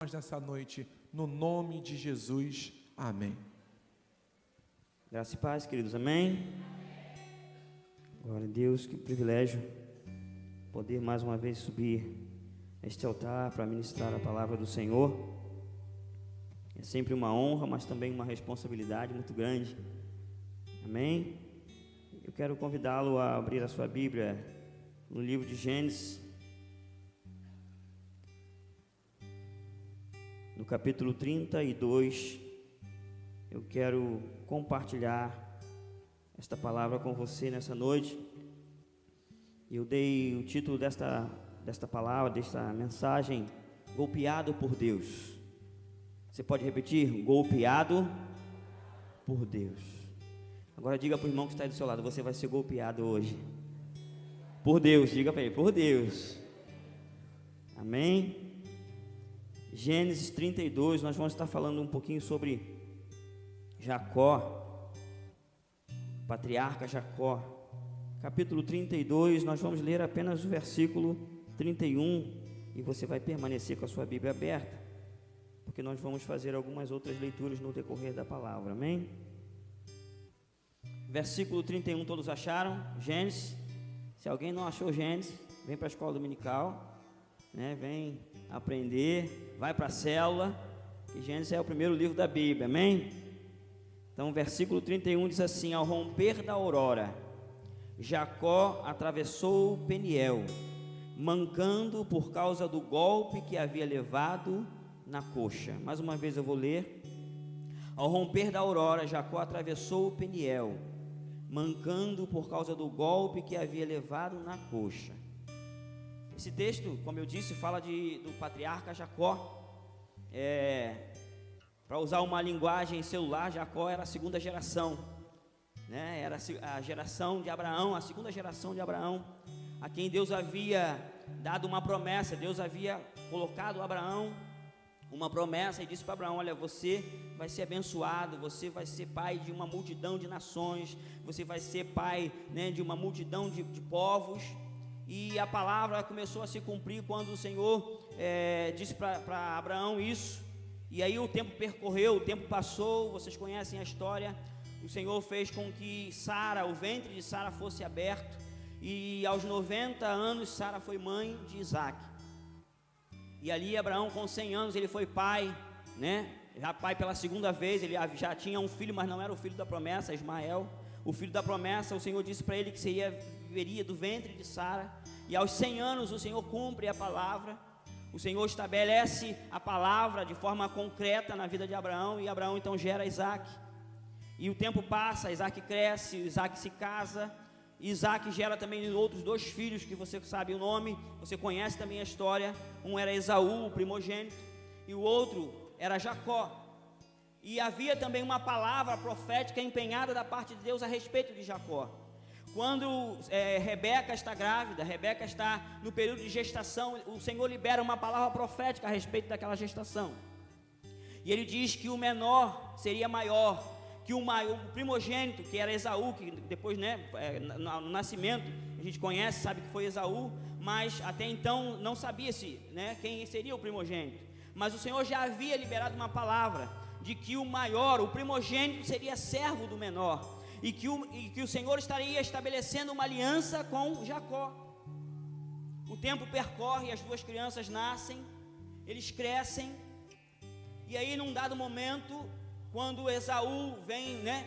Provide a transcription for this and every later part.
nós nessa noite, no nome de Jesus, amém. Graça e paz, queridos, amém? Glória a Deus, que privilégio poder mais uma vez subir a este altar para ministrar a palavra do Senhor. É sempre uma honra, mas também uma responsabilidade muito grande, amém? Eu quero convidá-lo a abrir a sua Bíblia no livro de Gênesis, no capítulo 32, eu quero compartilhar esta palavra com você nessa noite. Eu dei o título desta palavra, desta mensagem, Golpeado por Deus. Você pode repetir? Golpeado por Deus. Agora diga para o irmão que está aí do seu lado, você vai ser golpeado hoje. Por Deus, diga para ele, por Deus. Amém? Gênesis 32, nós vamos estar falando um pouquinho sobre Jacó, patriarca Jacó. Capítulo 32, nós vamos ler apenas o versículo 31 e você vai permanecer com a sua Bíblia aberta, porque nós vamos fazer algumas outras leituras no decorrer da palavra, amém? Versículo 31, todos acharam? Gênesis. Se alguém não achou Gênesis, vem para a escola dominical, né? Vem aprender, vai para a célula, que Gênesis é o primeiro livro da Bíblia, amém? Então, versículo 31 diz assim: ao romper da aurora, Jacó atravessou Peniel, mancando por causa do golpe que havia levado na coxa. Mais uma vez eu vou ler. Ao romper da aurora, Jacó atravessou Peniel, mancando por causa do golpe que havia levado na coxa. Esse texto, como eu disse, fala do patriarca Jacó. Para usar uma linguagem celular, Jacó era a segunda geração, né? Era a geração de Abraão, a segunda geração de Abraão, a quem Deus havia dado uma promessa. Deus havia colocado a Abraão uma promessa e disse para Abraão: olha, você vai ser abençoado, você vai ser pai de uma multidão de nações, você vai ser pai, né, de uma multidão de povos. E a palavra começou a se cumprir quando o Senhor disse para Abraão isso. E aí o tempo percorreu, o tempo passou, vocês conhecem a história. O Senhor fez com que Sara, o ventre de Sara fosse aberto, e aos 90 anos Sara foi mãe de Isaac. E ali Abraão, com 100 anos, ele foi pai, né? Já pai pela segunda vez. Ele já tinha um filho, mas não era o filho da promessa, Ismael. O filho da promessa, o Senhor disse para ele que viria do ventre de Sara. E aos 100 anos o Senhor cumpre a palavra. O Senhor estabelece a palavra de forma concreta na vida de Abraão. E Abraão então gera Isaac. E o tempo passa, Isaac cresce, Isaac se casa. Isaac gera também outros 2 filhos que você sabe o nome, você conhece também a história. Um era Esaú, o primogênito, e o outro era Jacó. E havia também uma palavra profética empenhada da parte de Deus a respeito de Jacó. Quando Rebeca está grávida, Rebeca está no período de gestação, o Senhor libera uma palavra profética a respeito daquela gestação. E ele diz que o menor seria maior, que o primogênito, que era Esaú, que depois, né, no nascimento, a gente conhece, sabe que foi Esaú, mas até então não sabia-se, né, quem seria o primogênito. Mas o Senhor já havia liberado uma palavra de que o maior, o primogênito, seria servo do menor, e que o Senhor estaria estabelecendo uma aliança com Jacó. O tempo percorre, as 2 crianças nascem, eles crescem, e aí num dado momento, quando Esaú vem, né,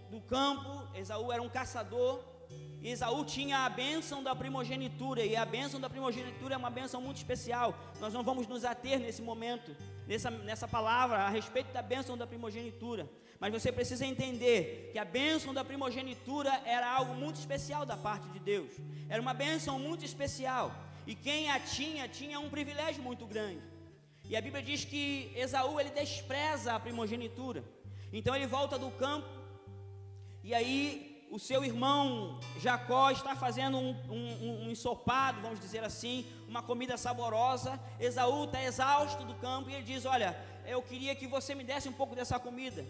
do campo, Esaú era um caçador, e Esaú tinha a bênção da primogenitura, e a bênção da primogenitura é uma bênção muito especial. Nós não vamos nos ater nesse momento, nessa palavra, a respeito da bênção da primogenitura, mas você precisa entender que a bênção da primogenitura era algo muito especial da parte de Deus, era uma bênção muito especial, e quem a tinha um privilégio muito grande. E a Bíblia diz que Esaú, ele despreza a primogenitura. Então ele volta do campo, e aí o seu irmão Jacó está fazendo um ensopado, vamos dizer assim, uma comida saborosa. Esaú está exausto do campo, e ele diz: olha, eu queria que você me desse um pouco dessa comida.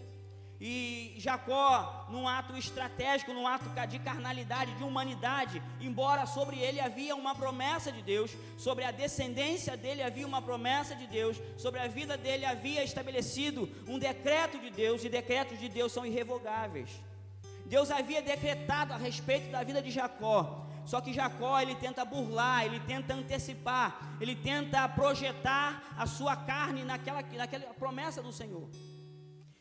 E Jacó, num ato estratégico, num ato de carnalidade, de humanidade, embora sobre ele havia uma promessa de Deus, sobre a descendência dele havia uma promessa de Deus, sobre a vida dele havia estabelecido um decreto de Deus, e decretos de Deus são irrevogáveis. Deus havia decretado a respeito da vida de Jacó, só que Jacó, ele tenta burlar, ele tenta antecipar, ele tenta projetar a sua carne naquela promessa do Senhor.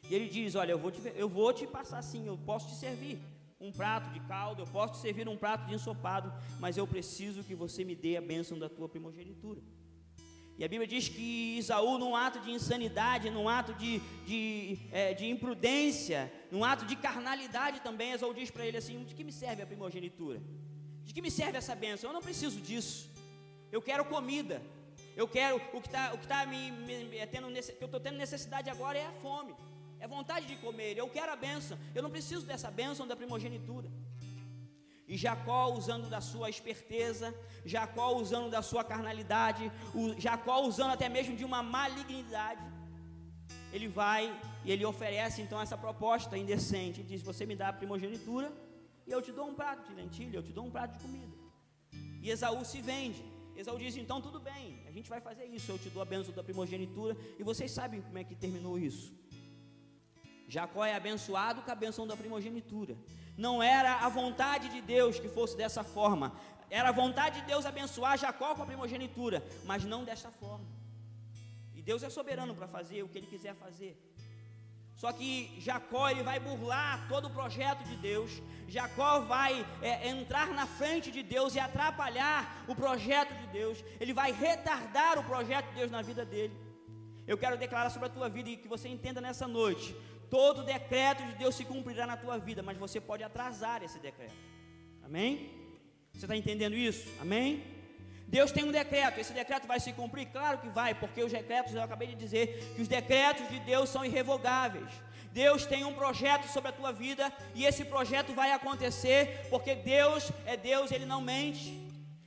E ele diz, olha, eu vou te passar sim, eu posso te servir um prato de caldo, eu posso te servir um prato de ensopado, mas eu preciso que você me dê a bênção da tua primogenitura. E a Bíblia diz que Esaú, num ato de insanidade, num ato de imprudência, num ato de carnalidade também, Esaú diz para ele assim, de que me serve a primogenitura? De que me serve essa bênção? Eu não preciso disso, eu quero comida, eu quero, o que eu estou tendo necessidade agora é a fome, é vontade de comer, eu quero a bênção, eu não preciso dessa bênção da primogenitura. E Jacó, usando da sua esperteza, Jacó usando da sua carnalidade, Jacó usando até mesmo de uma malignidade, ele vai e ele oferece então essa proposta indecente, ele diz, você me dá a primogenitura, e eu te dou um prato de lentilha, eu te dou um prato de comida. E Esaú se vende. Esaú diz, então tudo bem, a gente vai fazer isso, eu te dou a bênção da primogenitura, e vocês sabem como é que terminou isso. Jacó é abençoado com a bênção da primogenitura. Não era a vontade de Deus que fosse dessa forma, era a vontade de Deus abençoar Jacó com a primogenitura, mas não dessa forma. E Deus é soberano para fazer o que Ele quiser fazer. Só que Jacó, ele vai burlar todo o projeto de Deus. Jacó vai entrar na frente de Deus e atrapalhar o projeto de Deus. Ele vai retardar o projeto de Deus na vida dele. Eu quero declarar sobre a tua vida e que você entenda nessa noite, todo decreto de Deus se cumprirá na tua vida, mas você pode atrasar esse decreto. Amém? Você está entendendo isso? Amém? Deus tem um decreto, esse decreto vai se cumprir? Claro que vai, porque os decretos, eu acabei de dizer, que os decretos de Deus são irrevogáveis. Deus tem um projeto sobre a tua vida, e esse projeto vai acontecer, porque Deus é Deus, Ele não mente,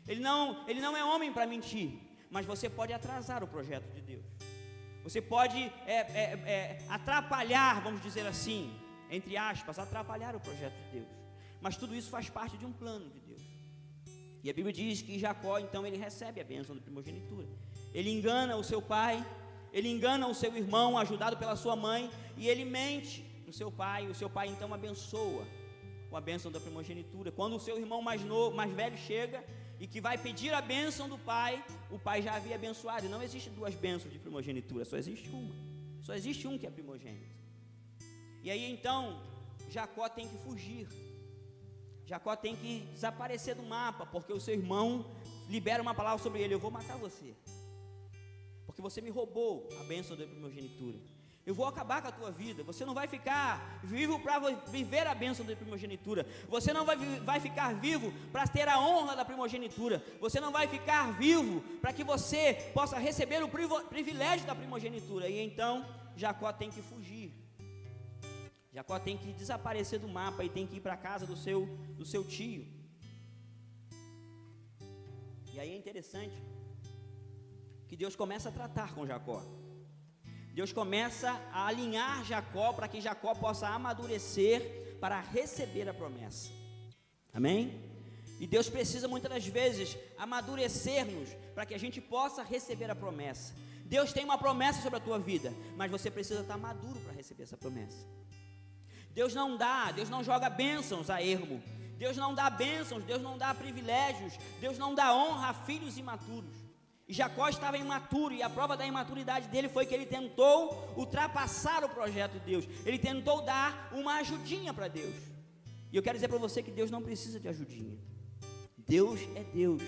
Ele não é homem para mentir, mas você pode atrasar o projeto de Deus, você pode atrapalhar, vamos dizer assim, entre aspas, atrapalhar o projeto de Deus, mas tudo isso faz parte de um plano de Deus. E a Bíblia diz que Jacó, então, ele recebe a bênção da primogenitura. Ele engana o seu pai, ele engana o seu irmão, ajudado pela sua mãe, e ele mente no seu pai. O seu pai, então, abençoa com a bênção da primogenitura. Quando o seu irmão mais velho chega e que vai pedir a bênção do pai, o pai já havia abençoado. E não existe duas bênçãos de primogenitura, só existe uma. Só existe um que é primogênito. E aí, então, Jacó tem que fugir. Jacó tem que desaparecer do mapa, porque o seu irmão libera uma palavra sobre ele: eu vou matar você, porque você me roubou a bênção da primogenitura. Eu vou acabar com a tua vida. Você não vai ficar vivo para viver a bênção da primogenitura. Você não vai ficar vivo para ter a honra da primogenitura. Você não vai ficar vivo para que você possa receber o privilégio da primogenitura. E então Jacó tem que fugir. Jacó tem que desaparecer do mapa e tem que ir para a casa do seu tio. E aí é interessante que Deus começa a tratar com Jacó. Deus começa a alinhar Jacó para que Jacó possa amadurecer para receber a promessa. Amém? E Deus precisa muitas das vezes amadurecer-nos para que a gente possa receber a promessa. Deus tem uma promessa sobre a tua vida, mas você precisa estar maduro para receber essa promessa. Deus não joga bênçãos a ermo. Deus não dá bênçãos, Deus não dá privilégios, Deus não dá honra a filhos imaturos. E Jacó estava imaturo, e a prova da imaturidade dele foi que ele tentou ultrapassar o projeto de Deus. Ele tentou dar uma ajudinha para Deus. E eu quero dizer para você que Deus não precisa de ajudinha. Deus é Deus.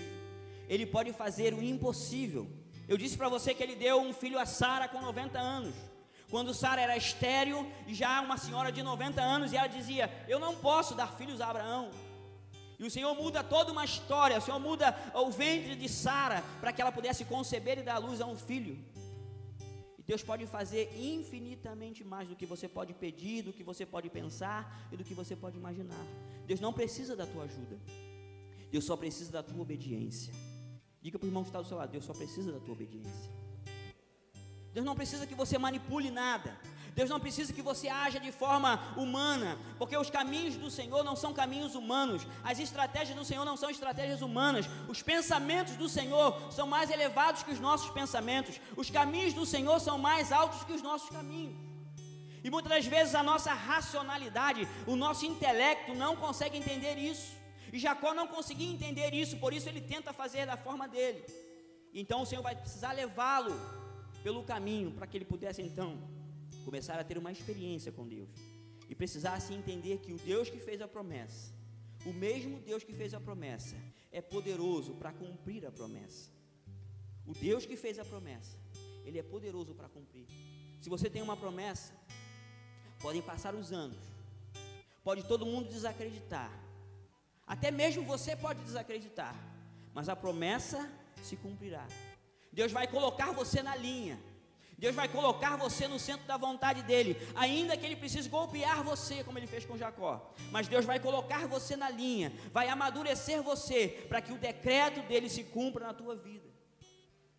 Ele pode fazer o impossível. Eu disse para você que ele deu um filho a Sara com 90 anos. Quando Sara era estéril, já uma senhora de 90 anos, e ela dizia: eu não posso dar filhos a Abraão. E o Senhor muda toda uma história, o Senhor muda o ventre de Sara, para que ela pudesse conceber e dar luz a um filho. E Deus pode fazer infinitamente mais do que você pode pedir, do que você pode pensar e do que você pode imaginar. Deus não precisa da tua ajuda, Deus só precisa da tua obediência. Diga para o irmão que está do seu lado: Deus só precisa da tua obediência. Deus não precisa que você manipule nada. Deus não precisa que você haja de forma humana, porque os caminhos do Senhor não são caminhos humanos, as estratégias do Senhor não são estratégias humanas, os pensamentos do Senhor são mais elevados que os nossos pensamentos, os caminhos do Senhor são mais altos que os nossos caminhos. E muitas das vezes a nossa racionalidade, o nosso intelecto não consegue entender isso. E Jacó não conseguia entender isso, por isso ele tenta fazer da forma dele. Então o Senhor vai precisar levá-lo pelo caminho, para que ele pudesse então começar a ter uma experiência com Deus. E precisasse entender que o Deus que fez a promessa, o mesmo Deus que fez a promessa, é poderoso para cumprir a promessa. O Deus que fez a promessa, Ele é poderoso para cumprir. Se você tem uma promessa, podem passar os anos, pode todo mundo desacreditar, até mesmo você pode desacreditar, mas a promessa se cumprirá. Deus vai colocar você na linha, Deus vai colocar você no centro da vontade dEle, ainda que Ele precise golpear você, como Ele fez com Jacó, mas Deus vai colocar você na linha, vai amadurecer você, para que o decreto dEle se cumpra na tua vida.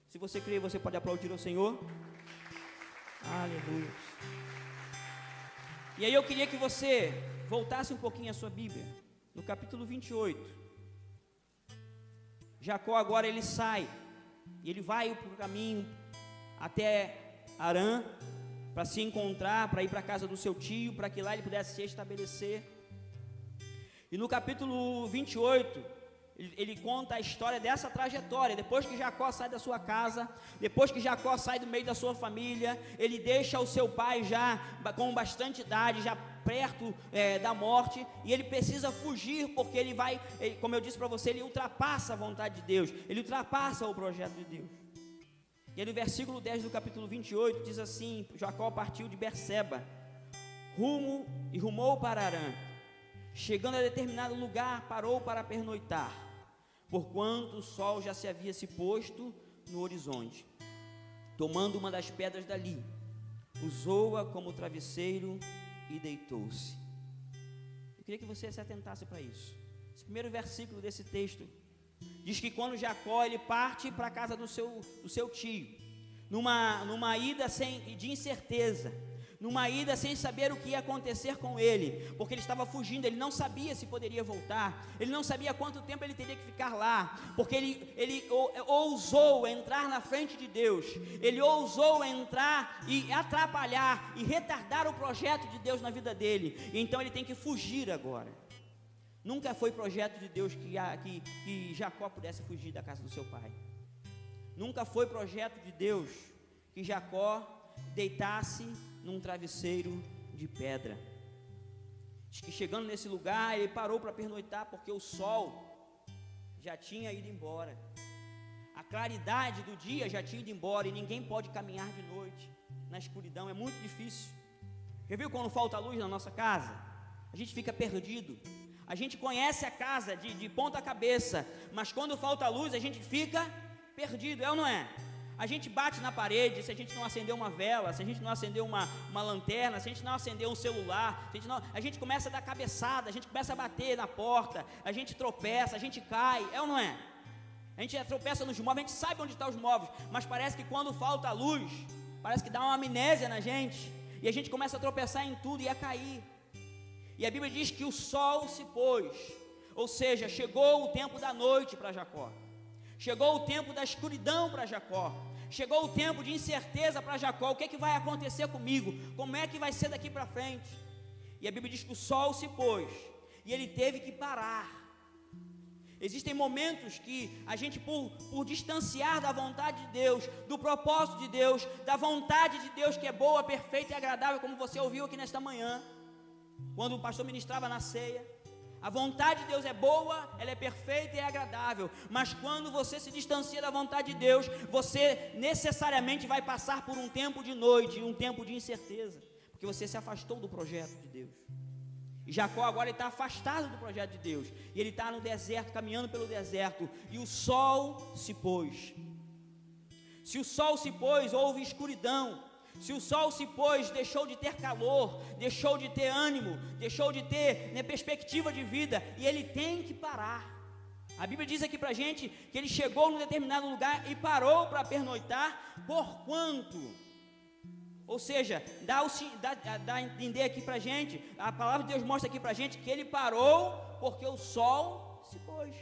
Se você crê, você pode aplaudir ao Senhor. Aleluia. E aí eu queria que você voltasse um pouquinho a sua Bíblia, no capítulo 28, Jacó agora ele sai, e ele vai para o caminho até Harã, para se encontrar, para ir para a casa do seu tio, para que lá ele pudesse se estabelecer. E no capítulo 28, ele conta a história dessa trajetória, depois que Jacó sai da sua casa, depois que Jacó sai do meio da sua família, ele deixa o seu pai já com bastante idade, já perto da morte, e ele precisa fugir, porque ele vai, como eu disse para você, ele ultrapassa a vontade de Deus, ele ultrapassa o projeto de Deus. E aí no versículo 10 do capítulo 28, diz assim: Jacó partiu de Berseba, rumou para Harã, chegando a determinado lugar, parou para pernoitar, porquanto o sol já se havia se posto no horizonte. Tomando uma das pedras dali, usou-a como travesseiro e deitou-se. Eu queria que você se atentasse para isso. Esse primeiro versículo desse texto diz que quando Jacó ele parte para a casa do seu tio, numa ida de incerteza, numa ida sem saber o que ia acontecer com ele, porque ele estava fugindo, ele não sabia se poderia voltar, ele não sabia quanto tempo ele teria que ficar lá, porque ele ousou entrar na frente de Deus, ele ousou entrar e atrapalhar e retardar o projeto de Deus na vida dele, então ele tem que fugir agora. Nunca foi projeto de Deus que Jacó pudesse fugir da casa do seu pai, nunca foi projeto de Deus que Jacó deitasse num travesseiro de pedra. Diz que chegando nesse lugar, ele parou para pernoitar, porque o sol já tinha ido embora, a claridade do dia já tinha ido embora, e ninguém pode caminhar de noite na escuridão, é muito difícil. Já viu quando falta luz na nossa casa? A gente fica perdido, a gente conhece a casa de ponta cabeça, mas quando falta luz a gente fica perdido, é ou não é? A gente bate na parede, se a gente não acender uma vela, se a gente não acender uma lanterna, se a gente não acender um celular, a gente começa a dar cabeçada, a gente começa a bater na porta, a gente tropeça, a gente cai, é ou não é? A gente tropeça nos móveis, a gente sabe onde estão os móveis, mas parece que quando falta a luz, parece que dá uma amnésia na gente, e a gente começa a tropeçar em tudo e a cair. E a Bíblia diz que o sol se pôs, ou seja, chegou o tempo da noite para Jacó, chegou o tempo da escuridão para Jacó, chegou o tempo de incerteza para Jacó. O que é que vai acontecer comigo? Como é que vai ser daqui para frente? E a Bíblia diz que o sol se pôs e ele teve que parar. Existem momentos que a gente, por distanciar da vontade de Deus, do propósito de Deus, da vontade de Deus que é boa, perfeita e agradável, como você ouviu aqui nesta manhã, quando o pastor ministrava na ceia, a vontade de Deus é boa, ela é perfeita e é agradável, mas quando você se distancia da vontade de Deus, você necessariamente vai passar por um tempo de noite, um tempo de incerteza, porque você se afastou do projeto de Deus. E Jacó agora está afastado do projeto de Deus, e ele está no deserto, caminhando pelo deserto, e o sol se pôs. Se o sol se pôs, houve escuridão. Se o sol se pôs, deixou de ter calor, deixou de ter ânimo, deixou de ter perspectiva de vida, e ele tem que parar. A Bíblia diz aqui para a gente que ele chegou num determinado lugar e parou para pernoitar, porquanto Ou seja, dá a entender aqui para a gente, a palavra de Deus mostra aqui para a gente que ele parou porque o sol se pôs.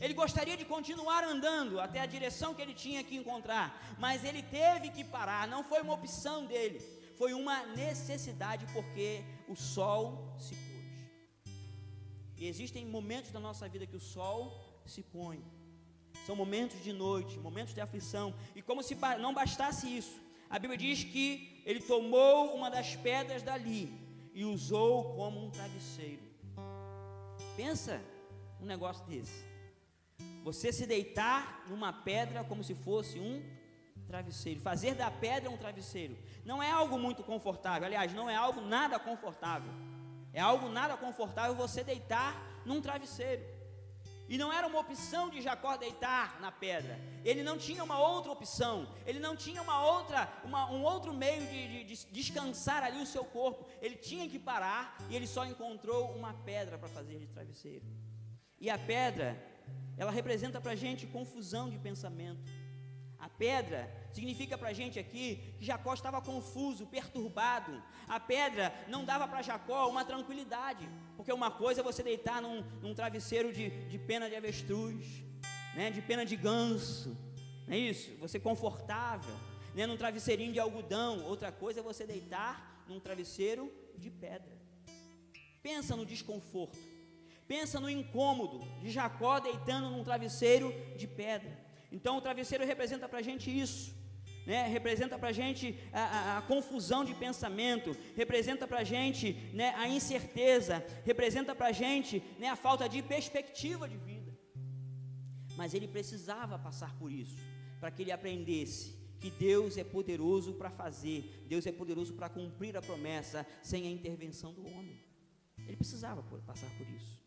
Ele gostaria de continuar andando até a direção que ele tinha que encontrar, mas ele teve que parar, não foi uma opção dele, foi uma necessidade porque o sol se pôs. E existem momentos da nossa vida que o sol se põe, são momentos de noite, momentos de aflição, e como se não bastasse isso, a Bíblia diz que ele tomou uma das pedras dali e usou como um travesseiro. Pensa um negócio desse, você se deitar numa pedra como se fosse um travesseiro, fazer da pedra um travesseiro, não é algo muito confortável, aliás, não é algo nada confortável, é algo nada confortável você deitar num travesseiro. E não era uma opção de Jacó deitar na pedra, ele não tinha uma outra opção, ele não tinha um outro meio de descansar ali o seu corpo, ele tinha que parar e ele só encontrou uma pedra para fazer de travesseiro. E a pedra, ela representa para a gente confusão de pensamento. A pedra significa para a gente aqui que Jacó estava confuso, perturbado. A pedra não dava para Jacó uma tranquilidade, porque uma coisa é você deitar num travesseiro de pena de avestruz, né, de pena de ganso, não é isso? Você confortável, né, num travesseirinho de algodão. Outra coisa é você deitar num travesseiro de pedra. Pensa no desconforto, pensa no incômodo de Jacó deitando num travesseiro de pedra. Então o travesseiro representa para a gente isso, né? Representa para a gente a confusão de pensamento, representa para a gente, né, a incerteza, representa para a gente, né, a falta de perspectiva de vida. Mas ele precisava passar por isso, para que ele aprendesse que Deus é poderoso para fazer, Deus é poderoso para cumprir a promessa sem a intervenção do homem. Ele precisava passar por isso.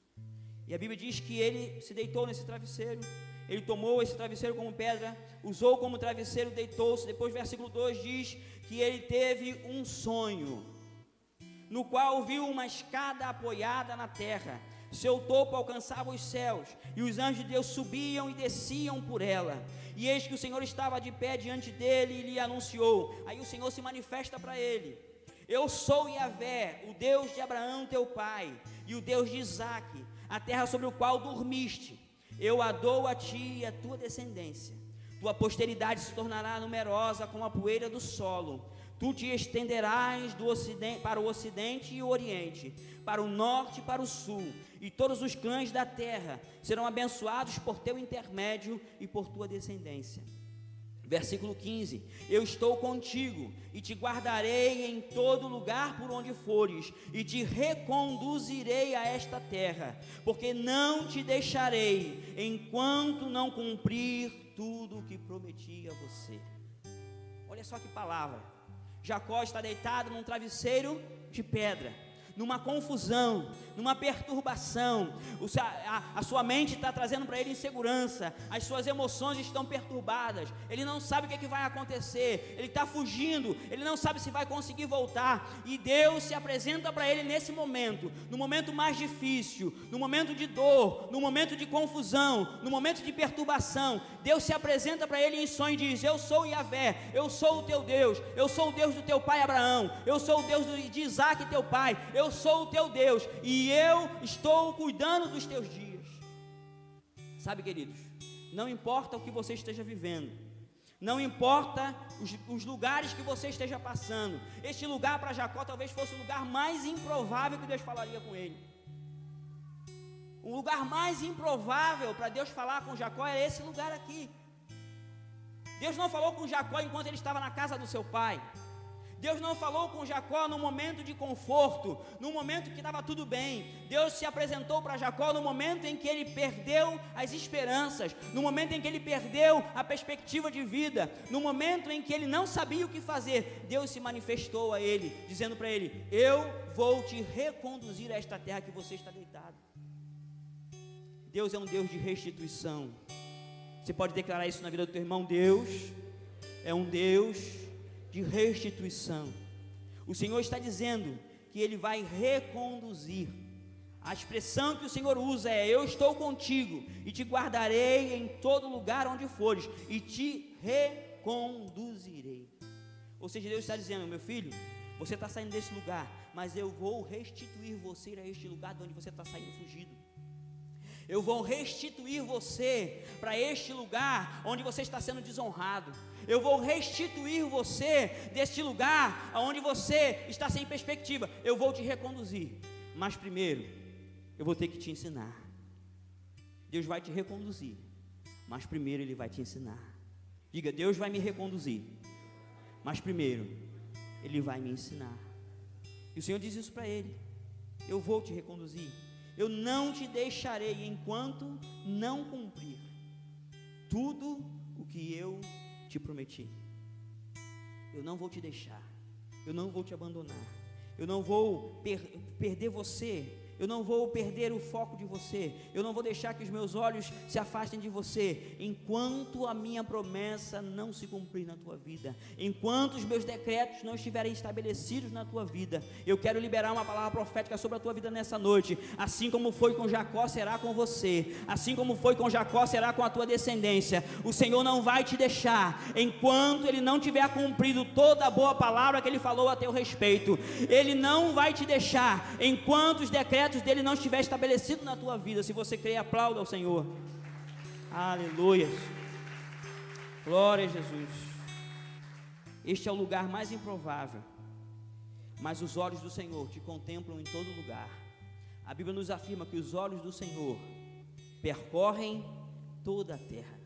E a Bíblia diz que ele se deitou nesse travesseiro, ele tomou esse travesseiro como pedra, usou como travesseiro, deitou-se. Depois, versículo 2 diz que ele teve um sonho, no qual viu uma escada apoiada na terra, seu topo alcançava os céus, e os anjos de Deus subiam e desciam por ela. E eis que o Senhor estava de pé diante dele e lhe anunciou. Aí o Senhor se manifesta para ele: eu sou Yahvé, o Deus de Abraão teu pai, e o Deus de Isaque, a terra sobre o qual dormiste. Eu a dou a ti e a tua descendência. Tua posteridade se tornará numerosa como a poeira do solo. Tu te estenderás do ocidente, para o ocidente e o oriente, para o norte e para o sul, e todos os clãs da terra serão abençoados por teu intermédio e por tua descendência. Versículo 15: eu estou contigo e te guardarei em todo lugar por onde fores, e te reconduzirei a esta terra, porque não te deixarei enquanto não cumprir tudo o que prometi a você. Olha só que palavra. Jacó está deitado num travesseiro de pedra, numa confusão, numa perturbação, a sua mente está trazendo para ele insegurança, as suas emoções estão perturbadas, ele não sabe o que vai acontecer, ele está fugindo, ele não sabe se vai conseguir voltar, e Deus se apresenta para ele nesse momento, no momento mais difícil, no momento de dor, no momento de confusão, no momento de perturbação. Deus se apresenta para ele em sonho e diz: eu sou Yahvé, eu sou o teu Deus, eu sou o Deus do teu pai Abraão, eu sou o Deus de Isaque teu pai, eu sou o teu Deus, e eu estou cuidando dos teus dias. Sabe, queridos, não importa o que você esteja vivendo, não importa os lugares que você esteja passando, este lugar para Jacó talvez fosse o lugar mais improvável que Deus falaria com ele. O lugar mais improvável para Deus falar com Jacó é esse lugar aqui. Deus não falou com Jacó enquanto ele estava na casa do seu pai. Deus não falou com Jacó no momento de conforto, no momento que estava tudo bem. Deus se apresentou para Jacó no momento em que ele perdeu as esperanças, no momento em que ele perdeu a perspectiva de vida, no momento em que ele não sabia o que fazer. Deus se manifestou a ele, dizendo para ele: eu vou te reconduzir a esta terra que você está deitado. Deus é um Deus de restituição. Você pode declarar isso na vida do teu irmão: Deus é um Deus de restituição. O Senhor está dizendo que Ele vai reconduzir. A expressão que o Senhor usa é: eu estou contigo e te guardarei em todo lugar onde fores, e te reconduzirei. Ou seja, Deus está dizendo: meu filho, você está saindo desse lugar, mas eu vou restituir você a este lugar de onde você está saindo fugido. Eu vou restituir você para este lugar onde você está sendo desonrado. Eu vou restituir você deste lugar onde você está sem perspectiva. Eu vou te reconduzir, mas primeiro eu vou ter que te ensinar. Deus vai te reconduzir, mas primeiro Ele vai te ensinar. Diga: Deus vai me reconduzir, mas primeiro Ele vai me ensinar. E o Senhor diz isso para ele: eu vou te reconduzir, eu não te deixarei enquanto não cumprir tudo o que eu te prometi. Eu não vou te deixar, eu não vou te abandonar, eu não vou perder você, eu não vou perder o foco de você, eu não vou deixar que os meus olhos se afastem de você, enquanto a minha promessa não se cumprir na tua vida, enquanto os meus decretos não estiverem estabelecidos na tua vida. Eu quero liberar uma palavra profética sobre a tua vida nessa noite. Assim como foi com Jacó, será com você. Assim como foi com Jacó, será com a tua descendência. O Senhor não vai te deixar enquanto Ele não tiver cumprido toda a boa palavra que Ele falou a teu respeito. Ele não vai te deixar enquanto os decretos dele não estiver estabelecido na tua vida. Se você crê, aplauda ao Senhor. Aleluia. Glória a Jesus. Este é o lugar mais improvável, mas os olhos do Senhor te contemplam em todo lugar. A Bíblia nos afirma que os olhos do Senhor percorrem toda a terra.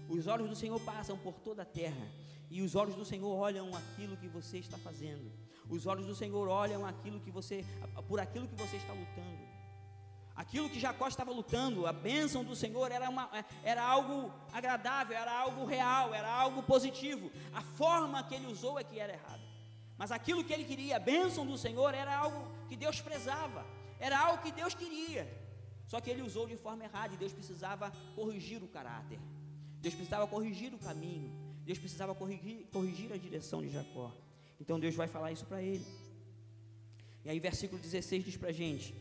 Os olhos do Senhor passam por toda a terra, e os olhos do Senhor olham aquilo que você está fazendo. Os olhos do Senhor olham por aquilo que você está lutando. Aquilo que Jacó estava lutando, a bênção do Senhor era algo agradável, era algo real, era algo positivo. A forma que ele usou é que era errada. Mas aquilo que ele queria, a bênção do Senhor, era algo que Deus prezava, era algo que Deus queria. Só que ele usou de forma errada, e Deus precisava corrigir o caráter, Deus precisava corrigir o caminho, Deus precisava corrigir a direção de Jacó. Então Deus vai falar isso para ele. E aí versículo 16 diz para a gente: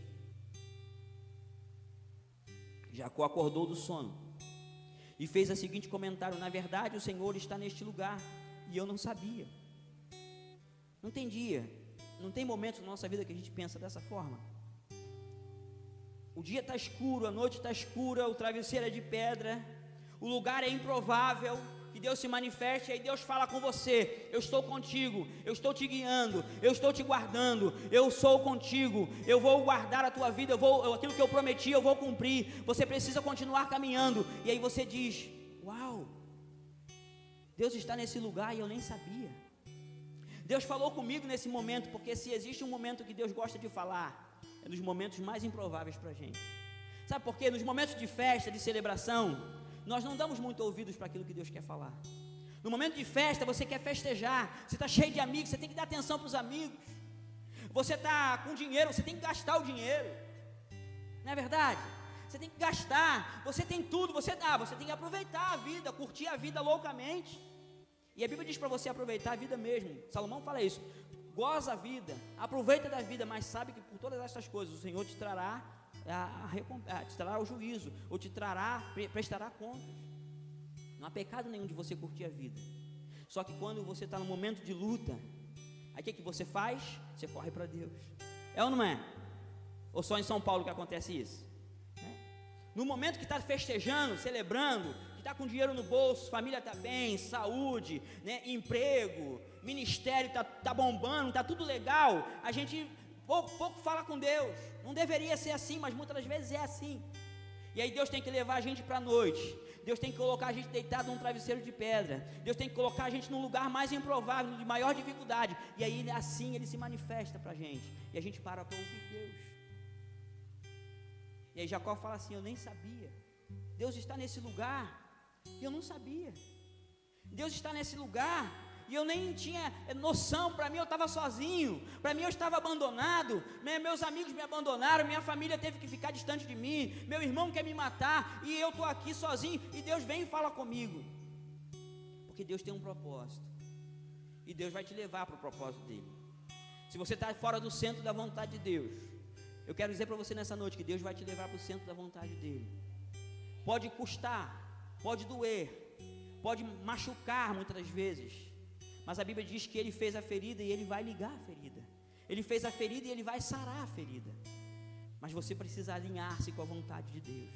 Jacó acordou do sono e fez o seguinte comentário: na verdade o Senhor está neste lugar e eu não sabia. Não tem dia, não tem momento na nossa vida que a gente pensa dessa forma. O dia está escuro, a noite está escura, o travesseiro é de pedra, o lugar é improvável que Deus se manifeste, e aí Deus fala com você: eu estou contigo, eu estou te guiando, eu estou te guardando, eu sou contigo, eu vou guardar a tua vida, aquilo que eu prometi eu vou cumprir. Você precisa continuar caminhando. E aí você diz: uau, Deus está nesse lugar e eu nem sabia. Deus falou comigo nesse momento, porque se existe um momento que Deus gosta de falar, é nos momentos mais improváveis para a gente. Sabe por quê? Nos momentos de festa, de celebração, nós não damos muito ouvidos para aquilo que Deus quer falar. No momento de festa, você quer festejar, você está cheio de amigos, você tem que dar atenção para os amigos. Você está com dinheiro, você tem que gastar o dinheiro. Não é verdade? Você tem que gastar, você tem tudo, você tem que aproveitar a vida, curtir a vida loucamente. E a Bíblia diz para você aproveitar a vida mesmo. Salomão fala isso: goza a vida, aproveita da vida, mas sabe que por todas estas coisas o Senhor te trará te trará o juízo, ou prestará contas. Não há pecado nenhum de você curtir a vida. Só que quando você está no momento de luta, aí o que você faz? Você corre para Deus. É ou não é? Ou só em São Paulo que acontece isso? No momento que está festejando, celebrando, que está com dinheiro no bolso, família está bem, saúde, emprego, ministério está bombando, está tudo legal, a gente pouco fala com Deus. Não deveria ser assim, mas muitas vezes é assim. E aí Deus tem que levar a gente para a noite, Deus tem que colocar a gente deitado num travesseiro de pedra, Deus tem que colocar a gente num lugar mais improvável, de maior dificuldade, e aí assim Ele se manifesta para a gente, e a gente para ouvir Deus. E aí Jacó fala assim: eu nem sabia, Deus está nesse lugar, e eu não sabia. Deus está nesse lugar, e eu nem tinha noção. Para mim eu estava sozinho, para mim eu estava abandonado, meus amigos me abandonaram, minha família teve que ficar distante de mim, meu irmão quer me matar, e eu estou aqui sozinho, e Deus vem e fala comigo, porque Deus tem um propósito, e Deus vai te levar para o propósito dele. Se você está fora do centro da vontade de Deus, eu quero dizer para você nessa noite que Deus vai te levar para o centro da vontade dele. Pode custar, pode doer, pode machucar muitas das vezes, mas a Bíblia diz que ele fez a ferida e ele vai ligar a ferida. Ele fez a ferida e ele vai sarar a ferida. Mas você precisa alinhar-se com a vontade de Deus.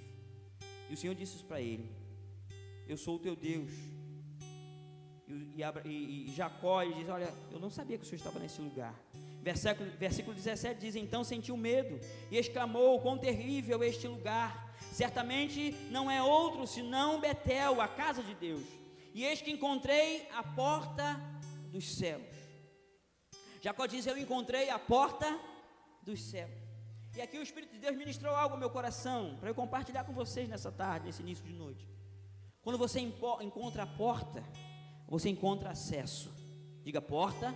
E o Senhor disse isso para ele: eu sou o teu Deus. E Jacó, ele diz: olha, eu não sabia que o Senhor estava nesse lugar. Versículo 17 diz: então sentiu medo e exclamou: quão terrível é este lugar! Certamente não é outro senão Betel, a casa de Deus. E eis que encontrei a porta dos céus. Jacó diz: eu encontrei a porta dos céus. E aqui o Espírito de Deus ministrou algo ao meu coração, para eu compartilhar com vocês nessa tarde, nesse início de noite. Quando você encontra a porta, você encontra acesso. Diga: porta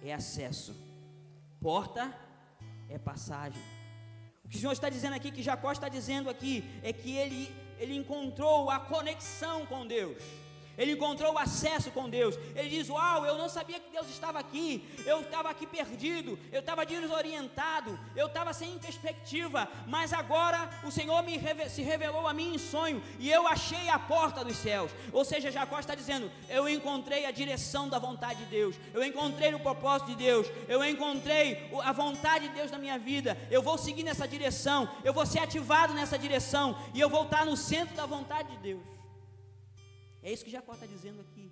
é acesso, porta é passagem. O que o Senhor está dizendo aqui, que Jacó está dizendo aqui, é que ele encontrou a conexão com Deus. Ele encontrou o acesso com Deus. Ele diz: uau, eu não sabia que Deus estava aqui. Eu estava aqui perdido, eu estava desorientado, eu estava sem perspectiva. Mas agora o Senhor se revelou a mim em sonho, e eu achei a porta dos céus. Ou seja, Jacó está dizendo: eu encontrei a direção da vontade de Deus, eu encontrei o propósito de Deus, eu encontrei a vontade de Deus na minha vida. Eu vou seguir nessa direção, eu vou ser ativado nessa direção, e eu vou estar no centro da vontade de Deus. É isso que Jacó está dizendo aqui.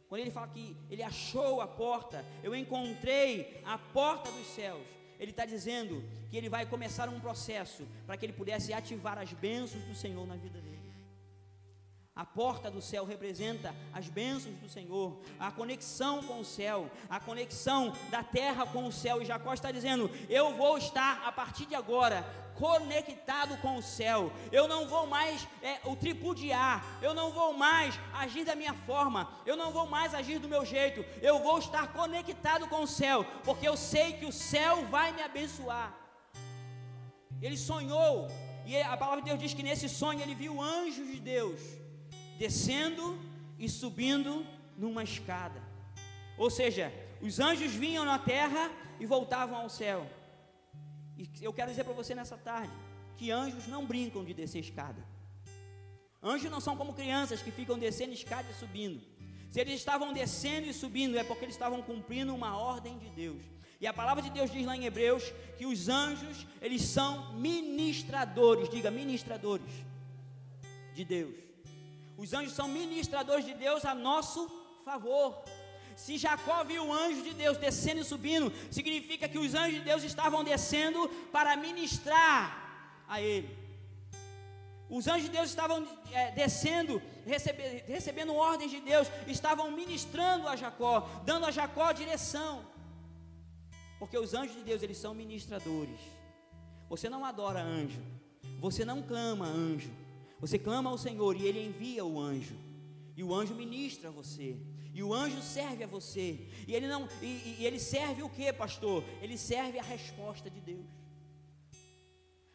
Quando ele fala que ele achou a porta, eu encontrei a porta dos céus, ele está dizendo que ele vai começar um processo para que ele pudesse ativar as bênçãos do Senhor na vida dele. A porta do céu representa as bênçãos do Senhor, a conexão com o céu, a conexão da terra com o céu. E Jacó está dizendo: eu vou estar a partir de agora conectado com o céu. Eu não vou mais o tripudiar, eu não vou mais agir da minha forma, eu não vou mais agir do meu jeito. Eu vou estar conectado com o céu, porque eu sei que o céu vai me abençoar. Ele sonhou, e a palavra de Deus diz que nesse sonho ele viu anjos de Deus descendo e subindo numa escada. Ou seja, os anjos vinham na terra e voltavam ao céu. E eu quero dizer para você nessa tarde que anjos não brincam de descer escada. Anjos não são como crianças que ficam descendo escada e subindo. Se eles estavam descendo e subindo, é porque eles estavam cumprindo uma ordem de Deus. E a palavra de Deus diz lá em Hebreus que os anjos, eles são ministradores. Diga: ministradores de Deus. Os anjos são ministradores de Deus a nosso favor. Se Jacó viu o anjo de Deus descendo e subindo, significa que os anjos de Deus estavam descendo para ministrar a ele. Os anjos de Deus estavam descendo, recebendo ordens de Deus, estavam ministrando a Jacó, dando a Jacó direção. Porque os anjos de Deus, eles são ministradores. Você não adora anjo, você não clama anjo, você clama ao Senhor e Ele envia o anjo, e o anjo ministra a você, e o anjo serve a você, e ele serve o que, pastor? Ele serve a resposta de Deus.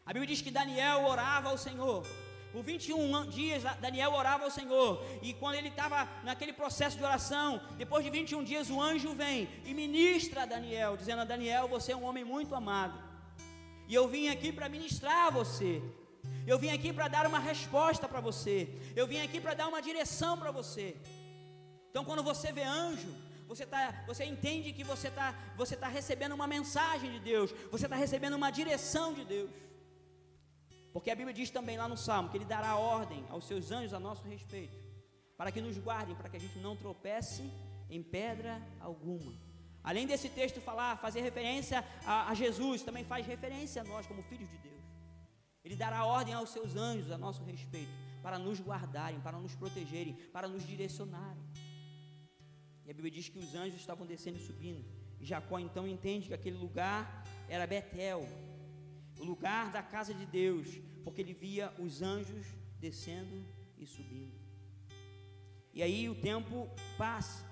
A Bíblia diz que Daniel orava ao Senhor, por 21 dias Daniel orava ao Senhor, e quando ele estava naquele processo de oração, depois de 21 dias o anjo vem e ministra a Daniel, dizendo: a Daniel, você é um homem muito amado, e eu vim aqui para ministrar a você, eu vim aqui para dar uma resposta para você, eu vim aqui para dar uma direção para você. Então quando você vê anjo, você entende que você tá recebendo uma mensagem de Deus, você está recebendo uma direção de Deus. Porque a Bíblia diz também lá no Salmo que Ele dará ordem aos seus anjos a nosso respeito, para que nos guardem, para que a gente não tropece em pedra alguma. Além desse texto fazer referência a Jesus, também faz referência a nós como filhos de Deus. Ele dará ordem aos seus anjos a nosso respeito, para nos guardarem, para nos protegerem, para nos direcionarem. E a Bíblia diz que os anjos estavam descendo e subindo. E Jacó então entende que aquele lugar era Betel, o lugar da casa de Deus, porque ele via os anjos descendo e subindo. E aí o tempo passa,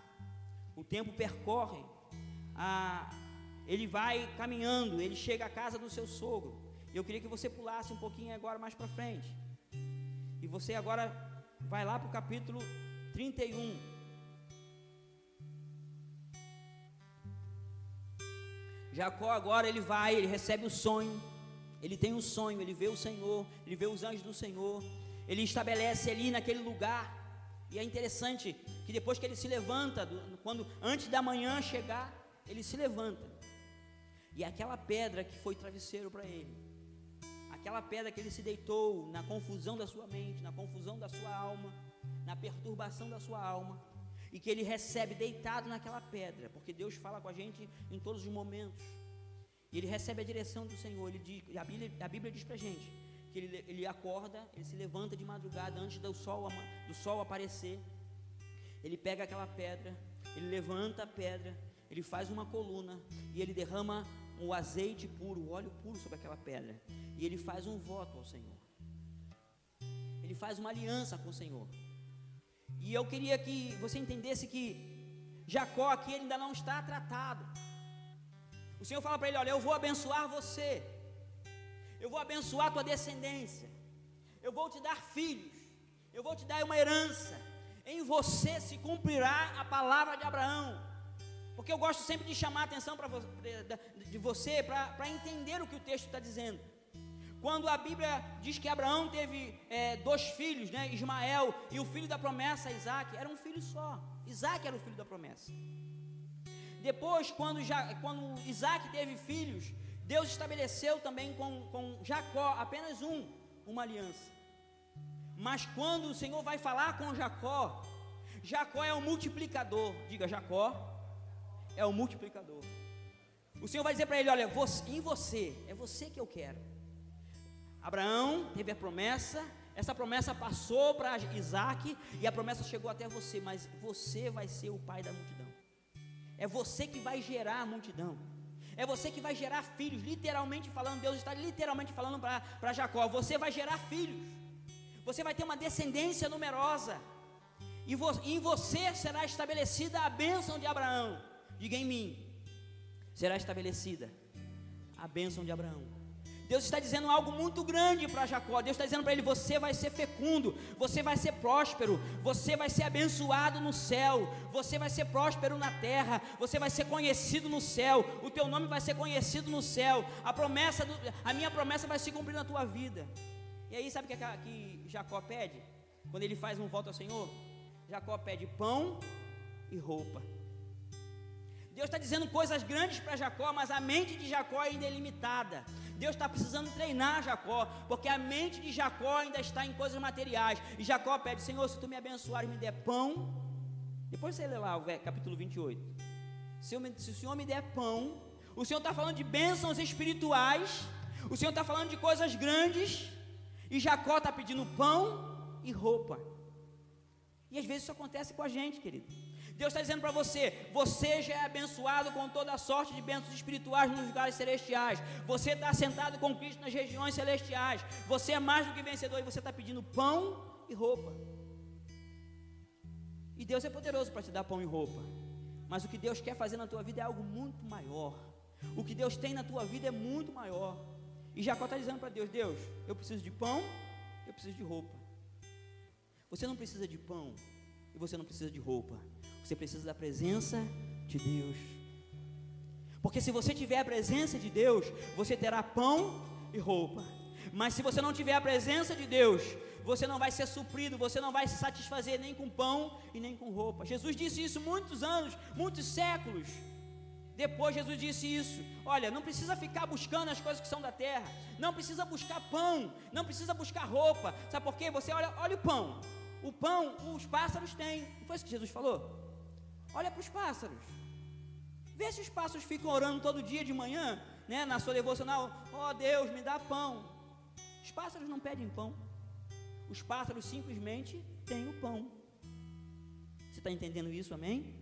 o tempo percorre, ele vai caminhando, ele chega à casa do seu sogro. E eu queria que você pulasse um pouquinho agora mais para frente, e você agora vai lá para o capítulo 31. Jacó agora ele recebe o sonho, ele tem um sonho, ele vê o Senhor, ele vê os anjos do Senhor, ele estabelece ali naquele lugar. E é interessante que depois que ele se levanta, antes da manhã chegar, ele se levanta, e aquela pedra que foi travesseiro para ele, aquela pedra que ele se deitou na confusão da sua mente, na confusão da sua alma, na perturbação da sua alma, e que ele recebe deitado naquela pedra, porque Deus fala com a gente em todos os momentos, e ele recebe a direção do Senhor. Ele diz, a Bíblia diz para a gente que ele acorda, ele se levanta de madrugada antes do sol aparecer, ele pega aquela pedra, ele levanta a pedra, ele faz uma coluna e ele derrama o azeite puro, o óleo puro sobre aquela pedra, e ele faz um voto ao Senhor, ele faz uma aliança com o Senhor. E eu queria que você entendesse que Jacó aqui ele ainda não está tratado. O Senhor fala para ele: olha, eu vou abençoar você, eu vou abençoar a tua descendência, eu vou te dar filhos, eu vou te dar uma herança, em você se cumprirá a palavra de Abraão. Porque eu gosto sempre de chamar a atenção de você para entender o que o texto está dizendo. Quando a Bíblia diz que Abraão teve 2 filhos, né, Ismael e o filho da promessa, Isaac, era um filho só. Isaac era o filho da promessa. Depois, quando Isaac teve filhos, Deus estabeleceu também com Jacó apenas uma aliança. Mas quando o Senhor vai falar com Jacó, Jacó é o multiplicador. Diga, Jacó é o multiplicador. O Senhor vai dizer para ele: olha, em você, é você que eu quero. Abraão teve a promessa, essa promessa passou para Isaac, e a promessa chegou até você, mas você vai ser o pai da multidão. É você que vai gerar a multidão, é você que vai gerar filhos, literalmente falando. Deus está literalmente falando para Jacó: você vai gerar filhos, você vai ter uma descendência numerosa, e em você será estabelecida a bênção de Abraão. Diga, em mim será estabelecida a bênção de Abraão. Deus está dizendo algo muito grande para Jacó. Deus está dizendo para ele: você vai ser fecundo, você vai ser próspero, você vai ser abençoado no céu, você vai ser próspero na terra, você vai ser conhecido no céu, o teu nome vai ser conhecido no céu, a minha promessa vai se cumprir na tua vida. E aí sabe o que Jacó pede? Quando ele faz um voto ao Senhor, Jacó pede pão e roupa. Deus está dizendo coisas grandes para Jacó, mas a mente de Jacó ainda é limitada. Deus está precisando treinar Jacó, porque a mente de Jacó ainda está em coisas materiais. E Jacó pede: Senhor, se tu me abençoares, me der pão. Depois você lê lá o capítulo 28. Se o Senhor me der pão, o Senhor está falando de bênçãos espirituais, o Senhor está falando de coisas grandes, e Jacó está pedindo pão e roupa. E às vezes isso acontece com a gente, querido. Deus está dizendo para você: você já é abençoado com toda a sorte de bênçãos espirituais nos lugares celestiais, você está sentado com Cristo nas regiões celestiais, você é mais do que vencedor, e você está pedindo pão e roupa. E Deus é poderoso para te dar pão e roupa, mas o que Deus quer fazer na tua vida é algo muito maior. O que Deus tem na tua vida é muito maior. E Jacó está dizendo para Deus: Deus, eu preciso de pão, eu preciso de roupa. Você não precisa de pão e você não precisa de roupa, você precisa da presença de Deus. Porque se você tiver a presença de Deus, você terá pão e roupa. Mas se você não tiver a presença de Deus, você não vai ser suprido, você não vai se satisfazer nem com pão e nem com roupa. Jesus disse isso muitos anos, muitos séculos depois. Jesus disse isso: olha, não precisa ficar buscando as coisas que são da terra, não precisa buscar pão, não precisa buscar roupa. Sabe por quê? Você olha o pão os pássaros têm. Não foi isso que Jesus falou? Olha para os pássaros, vê se os pássaros ficam orando todo dia de manhã, né, na sua devocional: ó Deus, me dá pão. Os pássaros não pedem pão, os pássaros simplesmente têm o pão. Você está entendendo isso, amém?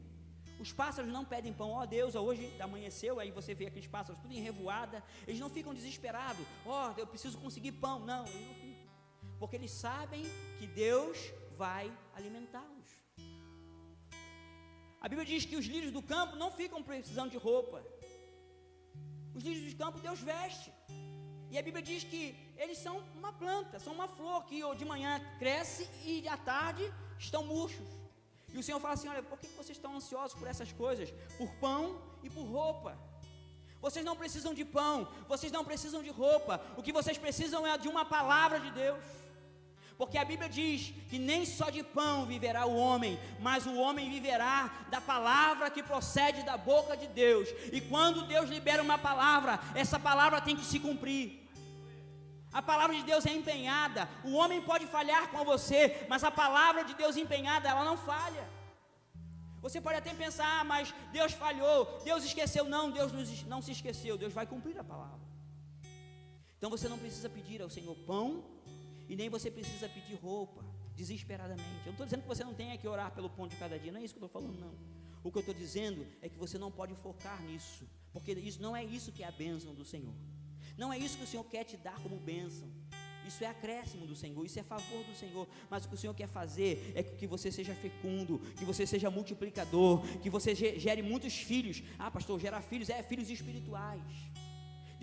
Os pássaros não pedem pão: ó Deus, hoje amanheceu, aí você vê aqueles pássaros tudo em revoada, eles não ficam desesperados: ó, eu preciso conseguir pão. Não, eles não ficam, porque eles sabem que Deus vai alimentá-los. A Bíblia diz que os lírios do campo não ficam precisando de roupa. Os lírios do campo Deus veste. E a Bíblia diz que eles são uma planta, são uma flor que de manhã cresce e à tarde estão murchos. E o Senhor fala assim: olha, por que vocês estão ansiosos por essas coisas? Por pão e por roupa. Vocês não precisam de pão, vocês não precisam de roupa. O que vocês precisam é de uma palavra de Deus. porque a Bíblia diz que nem só de pão viverá o homem, mas o homem viverá da palavra que procede da boca de Deus. E quando Deus libera uma palavra, essa palavra tem que se cumprir. A palavra de Deus é empenhada. O homem pode falhar com você, mas a palavra de Deus empenhada, ela não falha. Você pode até pensar, mas Deus falhou, Deus esqueceu. Não, Deus não se esqueceu, Deus vai cumprir a palavra. Então você não precisa pedir ao Senhor pão, e nem você precisa pedir roupa, desesperadamente. Eu não estou dizendo que você não tenha que orar pelo pão de cada dia, não é isso que eu estou falando, não. O que eu estou dizendo é que você não pode focar nisso, porque isso não é isso que é a bênção do Senhor. Não é isso que o Senhor quer te dar como bênção. Isso é acréscimo do Senhor, isso é favor do Senhor. Mas o que o Senhor quer fazer é que você seja fecundo, que você seja multiplicador, que você gere muitos filhos. Ah, pastor, gerar filhos, filhos espirituais.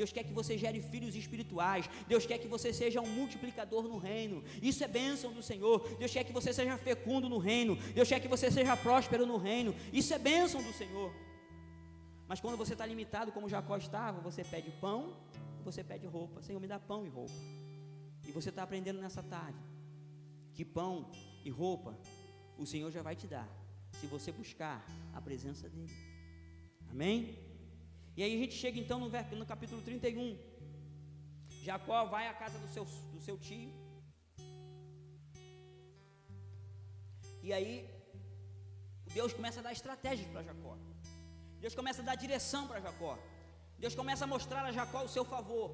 Deus quer que você gere filhos espirituais. Deus quer que você seja um multiplicador no reino. Isso é bênção do Senhor. Deus quer que você seja fecundo no reino. Deus quer que você seja próspero no reino. Isso é bênção do Senhor. Mas quando você está limitado, como Jacó estava, você pede pão, você pede roupa. Senhor, me dá pão e roupa. E você está aprendendo nessa tarde que pão e roupa o Senhor já vai te dar, se você buscar a presença dEle. Amém? E aí a gente chega então no capítulo 31. Jacó vai à casa do seu tio. E aí Deus começa a dar estratégias para Jacó. Deus começa a dar direção para Jacó. Deus começa a mostrar a Jacó o seu favor.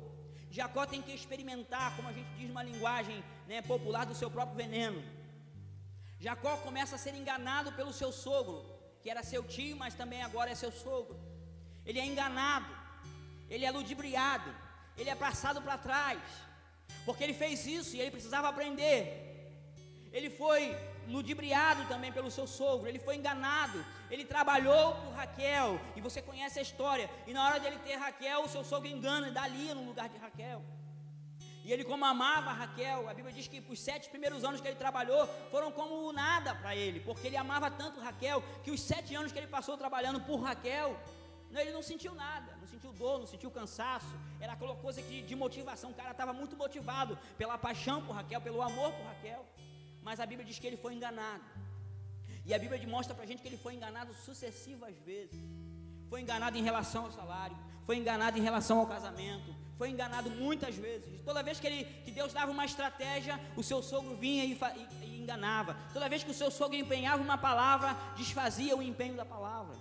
Jacó tem que experimentar, como a gente diz numa linguagem popular, do seu próprio veneno. Jacó começa a ser enganado pelo seu sogro, que era seu tio, mas também agora é seu sogro. Ele é enganado, ele é ludibriado, ele é passado para trás, porque ele fez isso e ele precisava aprender. Ele foi ludibriado também pelo seu sogro, ele foi enganado, ele trabalhou por Raquel, e você conhece a história, e na hora dele ter Raquel, o seu sogro engana e dá Lia no lugar de Raquel. E ele, como amava Raquel, a Bíblia diz que os 7 primeiros anos que ele trabalhou foram como nada para ele, porque ele amava tanto Raquel, que os 7 anos que ele passou trabalhando por Raquel, ele não sentiu nada, não sentiu dor, não sentiu cansaço, era aquela coisa de motivação. O cara estava muito motivado pela paixão por Raquel, pelo amor por Raquel. Mas a Bíblia diz que ele foi enganado. E a Bíblia mostra para a gente que ele foi enganado sucessivas vezes. Foi enganado em relação ao salário, foi enganado em relação ao casamento, foi enganado muitas vezes. Toda vez que Deus dava uma estratégia, o seu sogro vinha e enganava. Toda vez que o seu sogro empenhava uma palavra, desfazia o empenho da palavra.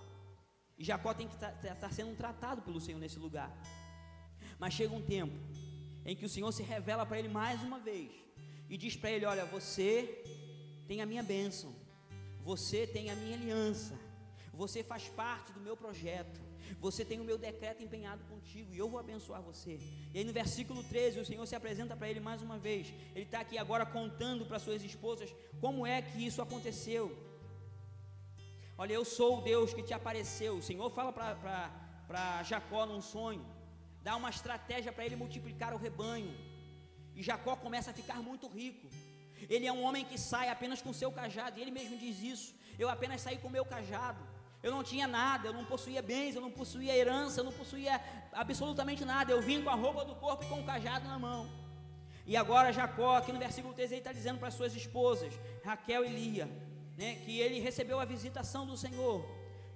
E Jacó tem que estar sendo tratado pelo Senhor nesse lugar. Mas chega um tempo em que o Senhor se revela para ele mais uma vez e diz para ele: olha, você tem a minha bênção, você tem a minha aliança, você faz parte do meu projeto, você tem o meu decreto empenhado contigo, e eu vou abençoar você. E aí no versículo 13, o Senhor se apresenta para ele mais uma vez. Ele está aqui agora contando para suas esposas como é que isso aconteceu. Olha, eu sou o Deus que te apareceu. O Senhor fala para Jacó num sonho, dá uma estratégia para ele multiplicar o rebanho. E Jacó começa a ficar muito rico. Ele é um homem que sai apenas com seu cajado, e ele mesmo diz isso: eu apenas saí com meu cajado. Eu não tinha nada, eu não possuía bens, eu não possuía herança, eu não possuía absolutamente nada. Eu vim com a roupa do corpo e com o cajado na mão. E agora Jacó, aqui no versículo 13, ele está dizendo para as suas esposas, Raquel e Lia, que ele recebeu a visitação do Senhor,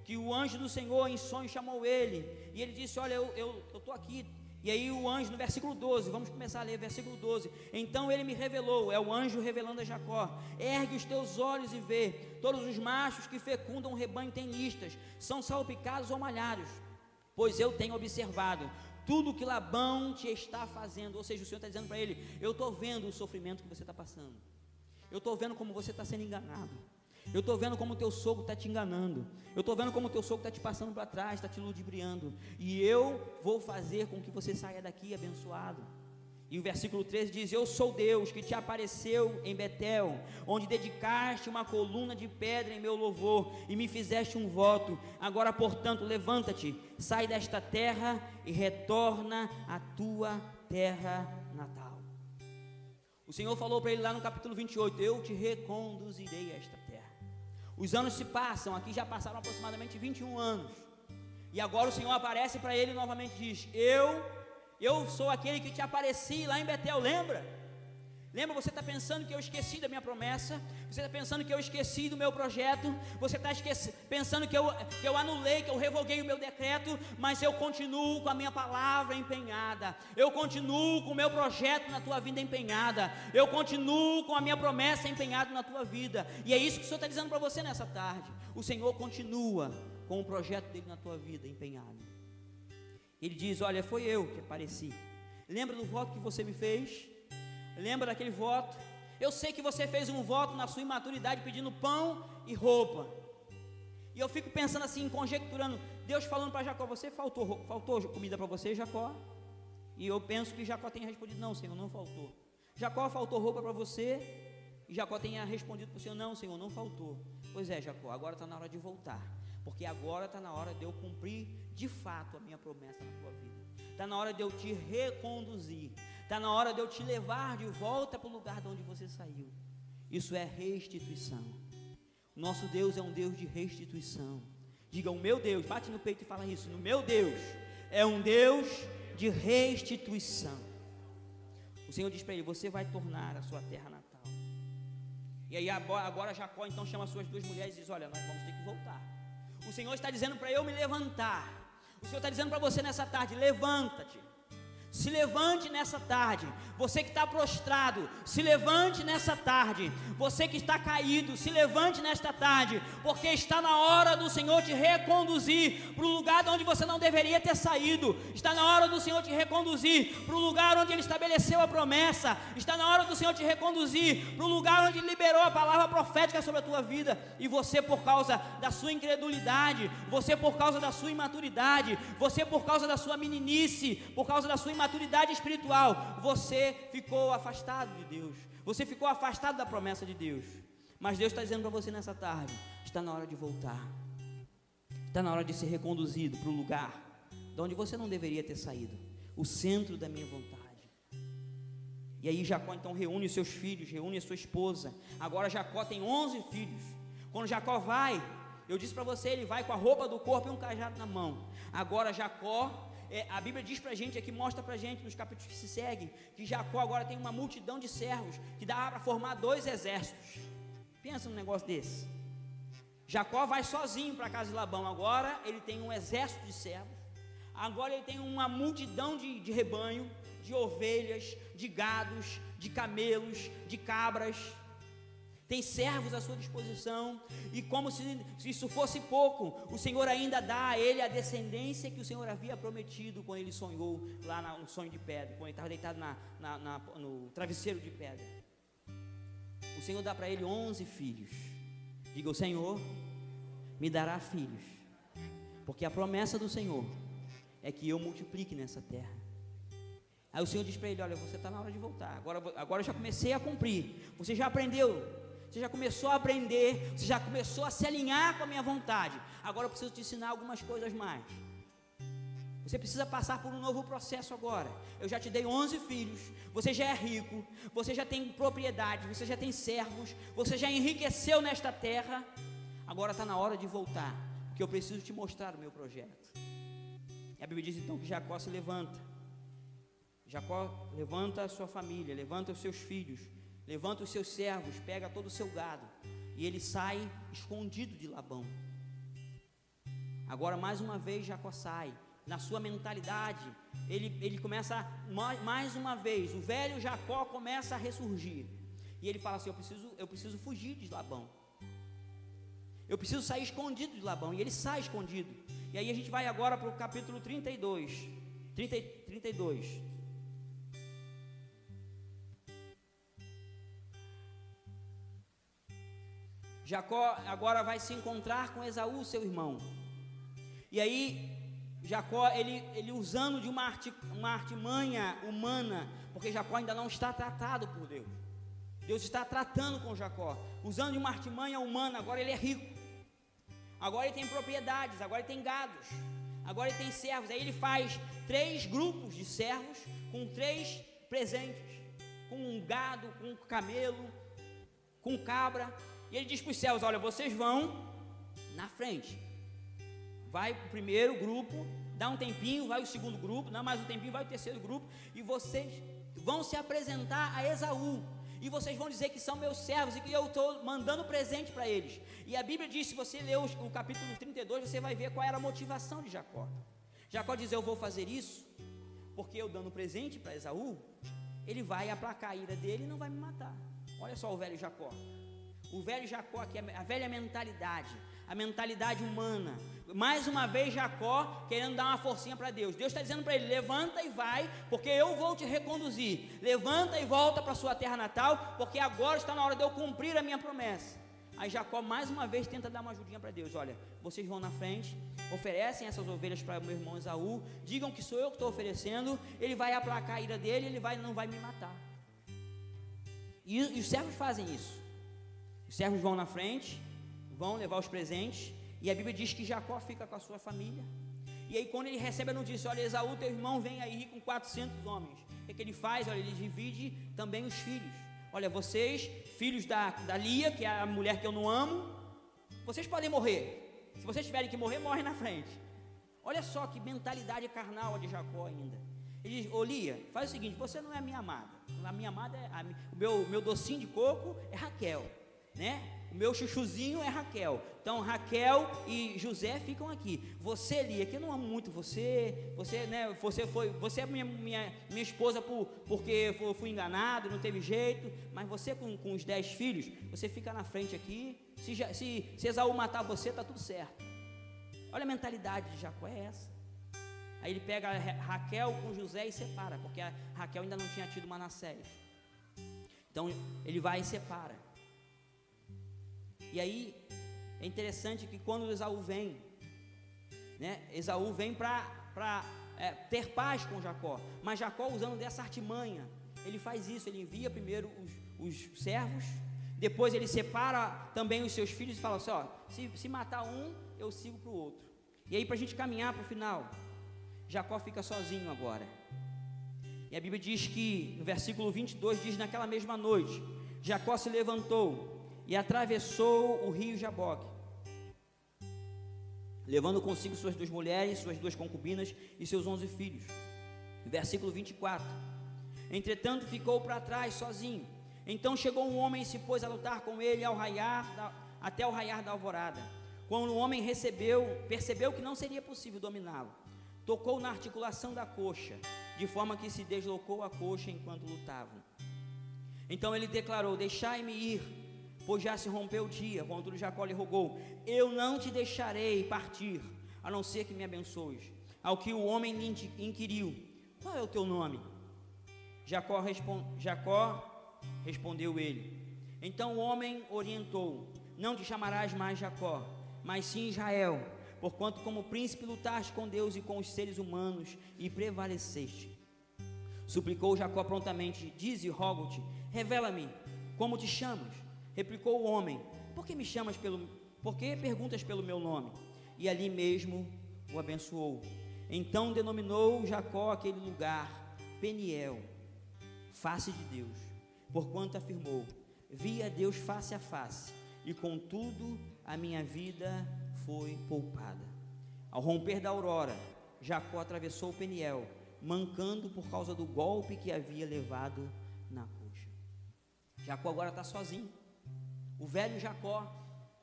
que o anjo do Senhor em sonho chamou ele, e ele disse: olha, eu estou aqui. E aí o anjo, no versículo 12, vamos começar a ler, versículo 12: então ele me revelou, é o anjo revelando a Jacó: ergue os teus olhos e vê, todos os machos que fecundam o rebanho têm listas, são salpicados ou malhados, pois eu tenho observado tudo que Labão te está fazendo. Ou seja, o Senhor está dizendo para ele: eu estou vendo o sofrimento que você está passando, eu estou vendo como você está sendo enganado, eu estou vendo como o teu sogro está te enganando, eu estou vendo como o teu sogro está te passando para trás, está te ludibriando, e eu vou fazer com que você saia daqui abençoado. E o versículo 13 diz: eu sou Deus que te apareceu em Betel, onde dedicaste uma coluna de pedra em meu louvor, e me fizeste um voto. Agora, portanto, levanta-te, sai desta terra e retorna à tua terra natal. O Senhor falou para ele lá no capítulo 28: eu te reconduzirei a esta terra. Os anos se passam, aqui já passaram aproximadamente 21 anos, e agora o Senhor aparece para ele novamente e diz: eu sou aquele que te apareci lá em Betel, lembra? Lembra, você está pensando que eu esqueci da minha promessa, você está pensando que eu esqueci do meu projeto, você está pensando que eu anulei, que eu revoguei o meu decreto, mas eu continuo com a minha palavra empenhada, eu continuo com o meu projeto na tua vida empenhada, eu continuo com a minha promessa empenhada na tua vida, e é isso que o Senhor está dizendo para você nessa tarde. O Senhor continua com o projeto dele na tua vida empenhado. Ele diz: olha, foi eu que apareci. Lembra do voto que você me fez? Lembra daquele voto? Eu sei que você fez um voto na sua imaturidade pedindo pão e roupa. E eu fico pensando assim, conjecturando, Deus falando para Jacó: você faltou comida para você, Jacó? E eu penso que Jacó tenha respondido: não, Senhor, não faltou. Jacó, faltou roupa para você? E Jacó tenha respondido para o Senhor: não, Senhor, não faltou. Pois é, Jacó, agora está na hora de voltar, porque agora está na hora de eu cumprir de fato a minha promessa na tua vida. Está na hora de eu te reconduzir, está na hora de eu te levar de volta para o lugar de onde você saiu. Isso é restituição. Nosso Deus é um Deus de restituição. Diga: o meu Deus, bate no peito e fala isso: o meu Deus é um Deus de restituição. O Senhor diz para ele: você vai tornar a sua terra natal. E aí agora Jacó então chama as suas duas mulheres e diz: olha, nós vamos ter que voltar. O Senhor está dizendo para eu me levantar. O Senhor está dizendo para você nessa tarde: levanta-te, se levante nessa tarde. Você que está prostrado, se levante nessa tarde. Você que está caído, se levante nesta tarde, porque está na hora do Senhor te reconduzir para o lugar de onde você não deveria ter saído. Está na hora do Senhor te reconduzir para o lugar onde Ele estabeleceu a promessa. Está na hora do Senhor te reconduzir para o lugar onde Ele liberou a palavra profética sobre a tua vida. E você, por causa da sua incredulidade, você por causa da sua imaturidade, você por causa da sua meninice, por causa da sua imaturidade espiritual, você ficou afastado de Deus, você ficou afastado da promessa de Deus. Mas Deus está dizendo para você nessa tarde: está na hora de voltar, está na hora de ser reconduzido para o lugar de onde você não deveria ter saído, o centro da minha vontade. E aí Jacó então reúne os seus filhos, reúne a sua esposa. Agora Jacó tem 11 filhos. Quando Jacó vai, eu disse para você, ele vai com a roupa do corpo e um cajado na mão. Agora Jacó, a Bíblia diz para a gente aqui, mostra para a gente nos capítulos que se seguem, que Jacó agora tem uma multidão de servos, que dá para formar 2 exércitos. Pensa num negócio desse. Jacó vai sozinho para a casa de Labão, agora ele tem um exército de servos, agora ele tem uma multidão de rebanho, de ovelhas, de gados, de camelos, de cabras. Tem servos à sua disposição, e como se isso fosse pouco, o Senhor ainda dá a ele a descendência que o Senhor havia prometido quando ele sonhou lá no sonho de pedra, quando ele estava deitado no travesseiro de pedra. O Senhor dá para ele 11 filhos. Diga: o Senhor me dará filhos, porque a promessa do Senhor é que eu multiplique nessa terra. Aí o Senhor diz para ele: olha, você está na hora de voltar, agora eu já comecei a cumprir, você já aprendeu, você já começou a aprender, você já começou a se alinhar com a minha vontade, agora eu preciso te ensinar algumas coisas mais. Você precisa passar por um novo processo agora. Eu já te dei 11 filhos, você já é rico, você já tem propriedade, você já tem servos, você já enriqueceu nesta terra. Agora está na hora de voltar, porque eu preciso te mostrar o meu projeto. E a Bíblia diz então que Jacó se levanta. Jacó levanta a sua família, levanta os seus filhos, levanta os seus servos, pega todo o seu gado, e ele sai escondido de Labão. Agora mais uma vez Jacó sai, na sua mentalidade, ele começa, mais uma vez, o velho Jacó começa a ressurgir, e ele fala assim: eu preciso fugir de Labão, eu preciso sair escondido de Labão, e ele sai escondido. E aí a gente vai agora para o capítulo 32, Jacó agora vai se encontrar com Esaú, seu irmão. E aí Jacó, ele usando de uma artimanha humana, porque Jacó ainda não está tratado por Deus. Deus está tratando com Jacó, usando de uma artimanha humana. Agora ele é rico, agora ele tem propriedades, agora ele tem gados, agora ele tem servos. Aí ele faz 3 grupos de servos com 3 presentes, com um gado, com um camelo, com cabra. E ele diz para os servos: olha, vocês vão na frente, vai o primeiro grupo, dá um tempinho, vai o segundo grupo, dá mais um tempinho, vai o terceiro grupo, e vocês vão se apresentar a Esaú. e vocês vão dizer que são meus servos e que eu estou mandando presente para eles. E a Bíblia diz, se você ler o capítulo 32, você vai ver qual era a motivação de Jacó. Jacó diz: eu vou fazer isso porque eu dando presente para Esaú, ele vai aplacar a ira dele e não vai me matar. Olha só o velho Jacó. O velho Jacó, que é a velha mentalidade, a mentalidade humana. Mais uma vez Jacó querendo dar uma forcinha para Deus. Deus está dizendo para ele: levanta e vai, porque eu vou te reconduzir. Levanta e volta para sua terra natal, porque agora está na hora de eu cumprir a minha promessa. Aí Jacó mais uma vez tenta dar uma ajudinha para Deus. Olha, vocês vão na frente, oferecem essas ovelhas para meu irmão Esaú, digam que sou eu que estou oferecendo, ele vai aplacar a ira dele, ele não vai me matar. E os servos fazem isso. Os servos vão na frente, vão levar os presentes, e a Bíblia diz que Jacó fica com a sua família. E aí quando ele recebe a notícia: olha, Esaú, teu irmão, vem aí com 400 homens. O que ele faz? Olha, ele divide também os filhos. Olha, vocês, filhos da Lia, que é a mulher que eu não amo, vocês podem morrer. Se vocês tiverem que morrer, morrem na frente. Olha só que mentalidade carnal a de Jacó ainda. Ele diz: ô Lia, faz o seguinte, você não é a minha amada. A minha amada o meu docinho de coco é Raquel, né? O meu chuchuzinho é Raquel. Então Raquel e José ficam aqui. Você, Lia, que eu não amo muito você, né? Você é minha esposa porque eu fui enganado, não teve jeito. Mas você com os 10 filhos, você fica na frente aqui. Se Esaú matar você, está tudo certo. Olha a mentalidade de Jacó, é essa. Aí ele pega Raquel com José e separa, porque a Raquel ainda não tinha tido Manassés. Então ele vai e separa. E aí é interessante que quando Esaú vem, né, Esaú vem para ter paz com Jacó, mas Jacó, usando dessa artimanha, ele faz isso. Ele envia primeiro os servos, depois ele separa também os seus filhos e fala assim: ó, se matar um, eu sigo para o outro. E aí, para a gente caminhar para o final, Jacó fica sozinho agora. E a Bíblia diz que no versículo 22 diz: naquela mesma noite Jacó se levantou e atravessou o rio Jaboque, levando consigo suas 2 mulheres, suas 2 concubinas e seus 11 filhos. Versículo 24: entretanto ficou para trás sozinho. Então chegou um homem e se pôs a lutar com ele até o raiar da alvorada. Quando o homem percebeu que não seria possível dominá-lo, tocou na articulação da coxa, de forma que se deslocou a coxa enquanto lutavam. Então ele declarou: deixai-me ir, pois já se rompeu o dia. Quando Jacó lhe rogou: eu não te deixarei partir, a não ser que me abençoes. Ao que o homem lhe inquiriu: qual é o teu nome? Jacó respondeu ele. Então o homem orientou: não te chamarás mais Jacó, mas sim Israel, porquanto como príncipe lutaste com Deus e com os seres humanos e prevaleceste. Suplicou Jacó prontamente: dize, rogo-te, revela-me como te chamas. Replicou o homem: por que perguntas pelo meu nome? E ali mesmo o abençoou. Então denominou Jacó aquele lugar Peniel, face de Deus, porquanto afirmou: vi a Deus face a face, e contudo a minha vida foi poupada. Ao romper da aurora, Jacó atravessou Peniel, mancando por causa do golpe que havia levado na coxa. Jacó agora está sozinho. O velho Jacó,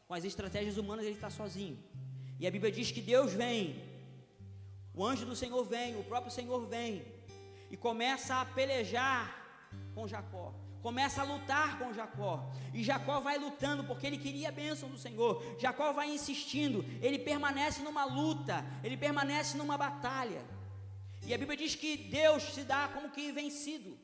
com as estratégias humanas, ele está sozinho. E a Bíblia diz que Deus vem, o anjo do Senhor vem, o próprio Senhor vem, e começa a pelejar com Jacó, começa a lutar com Jacó, e Jacó vai lutando, porque ele queria a bênção do Senhor. Jacó vai insistindo, ele permanece numa luta, ele permanece numa batalha, e a Bíblia diz que Deus se dá como que vencido.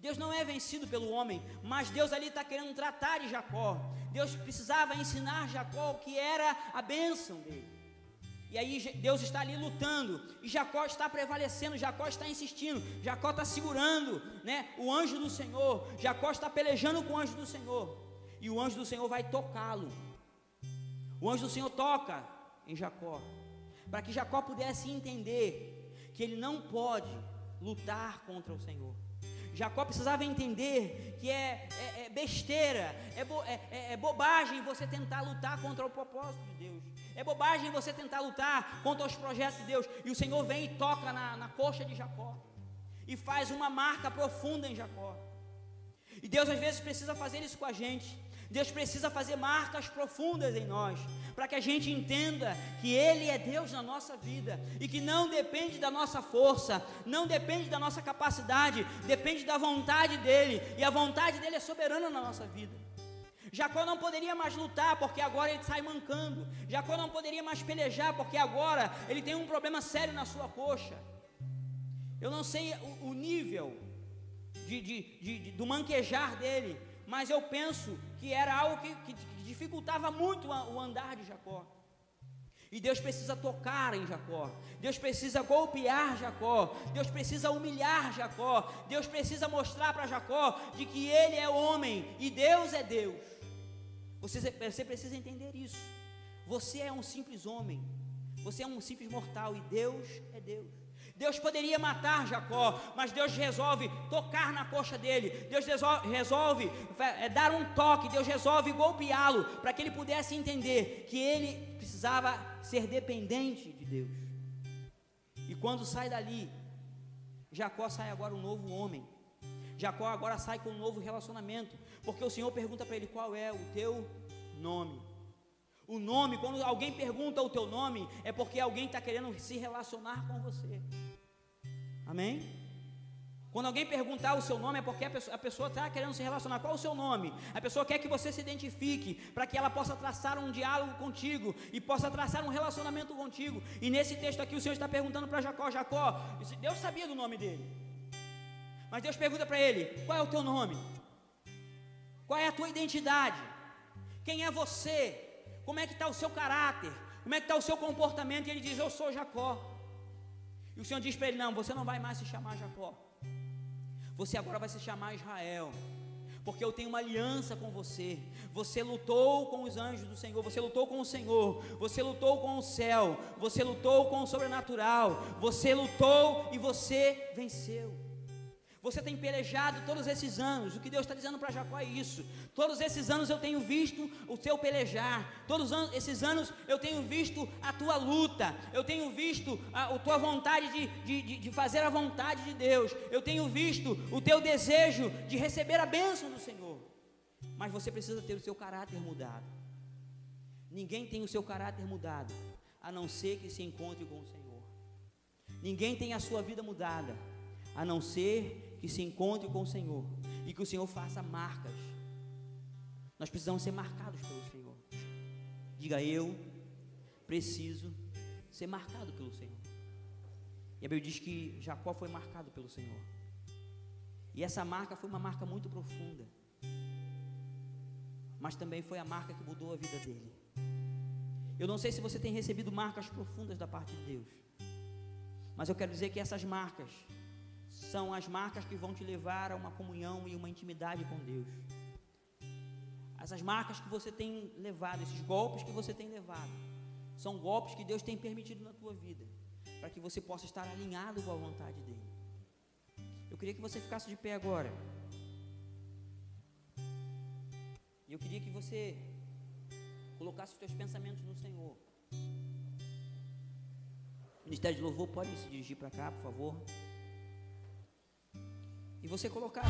Deus não é vencido pelo homem, mas Deus ali está querendo tratar de Jacó. Deus precisava ensinar Jacó o que era a bênção dele. E aí Deus está ali lutando, e Jacó está prevalecendo, Jacó está insistindo, Jacó está segurando, né, o anjo do Senhor. Jacó está pelejando com o anjo do Senhor, e o anjo do Senhor vai tocá-lo. O anjo do Senhor toca em Jacó, para que Jacó pudesse entender que ele não pode lutar contra o Senhor. Jacó precisava entender que é besteira, é bobagem você tentar lutar contra o propósito de Deus, é bobagem você tentar lutar contra os projetos de Deus. E o Senhor vem e toca na coxa de Jacó, e faz uma marca profunda em Jacó. E Deus às vezes precisa fazer isso com a gente. Deus precisa fazer marcas profundas em nós, para que a gente entenda que Ele é Deus na nossa vida, e que não depende da nossa força, não depende da nossa capacidade, depende da vontade dEle, e a vontade dEle é soberana na nossa vida. Jacó não poderia mais lutar, porque agora ele sai mancando. Jacó não poderia mais pelejar, porque agora ele tem um problema sério na sua coxa. Eu não sei o nível do manquejar dele, mas eu penso que era algo que dificultava muito o andar de Jacó. E Deus precisa tocar em Jacó, Deus precisa golpear Jacó, Deus precisa humilhar Jacó, Deus precisa mostrar para Jacó de que ele é homem e Deus é Deus. Você precisa entender isso. Você é um simples homem, você é um simples mortal e Deus é Deus. Deus poderia matar Jacó, mas Deus resolve tocar na coxa dele, Deus resolve dar um toque, Deus resolve golpeá-lo, para que ele pudesse entender que ele precisava ser dependente de Deus. E quando sai dali, Jacó sai agora um novo homem, Jacó agora sai com um novo relacionamento, porque o Senhor pergunta para ele: qual é o teu nome? O nome, quando alguém pergunta o teu nome, é porque alguém está querendo se relacionar com você. Amém? Quando alguém perguntar o seu nome, é porque a pessoa está querendo se relacionar. Qual é o seu nome? A pessoa quer que você se identifique, para que ela possa traçar um diálogo contigo, e possa traçar um relacionamento contigo. E nesse texto aqui o Senhor está perguntando para Jacó: Jacó, Deus sabia do nome dele, mas Deus pergunta para ele: qual é o teu nome? Qual é a tua identidade? Quem é você? Como é que está o seu caráter? Como é que está o seu comportamento? E ele diz: eu sou Jacó. E o Senhor diz para ele: não, você não vai mais se chamar Jacó, você agora vai se chamar Israel, porque eu tenho uma aliança com você. Você lutou com os anjos do Senhor, você lutou com o Senhor, você lutou com o céu, você lutou com o sobrenatural, você lutou e você venceu. Você tem pelejado todos esses anos. O que Deus está dizendo para Jacó é isso: todos esses anos eu tenho visto o teu pelejar, todos esses anos eu tenho visto a tua luta, eu tenho visto a tua vontade de fazer a vontade de Deus, eu tenho visto o teu desejo de receber a bênção do Senhor. Mas você precisa ter o seu caráter mudado. Ninguém tem o seu caráter mudado a não ser que se encontre com o Senhor. Ninguém tem a sua vida mudada a não ser que se encontre com o Senhor, e que o Senhor faça marcas. Nós precisamos ser marcados pelo Senhor. Diga: eu preciso ser marcado pelo Senhor. E a Bíblia diz que Jacó foi marcado pelo Senhor, e essa marca foi uma marca muito profunda, mas também foi a marca que mudou a vida dele. Eu não sei se você tem recebido marcas profundas da parte de Deus, mas eu quero dizer que essas marcas são as marcas que vão te levar a uma comunhão e uma intimidade com Deus. Essas marcas que você tem levado, esses golpes que você tem levado, são golpes que Deus tem permitido na tua vida, para que você possa estar alinhado com a vontade dEle. Eu queria que você ficasse de pé agora. E eu queria que você colocasse os teus pensamentos no Senhor. O Ministério de Louvor pode se dirigir para cá, por favor. E você colocar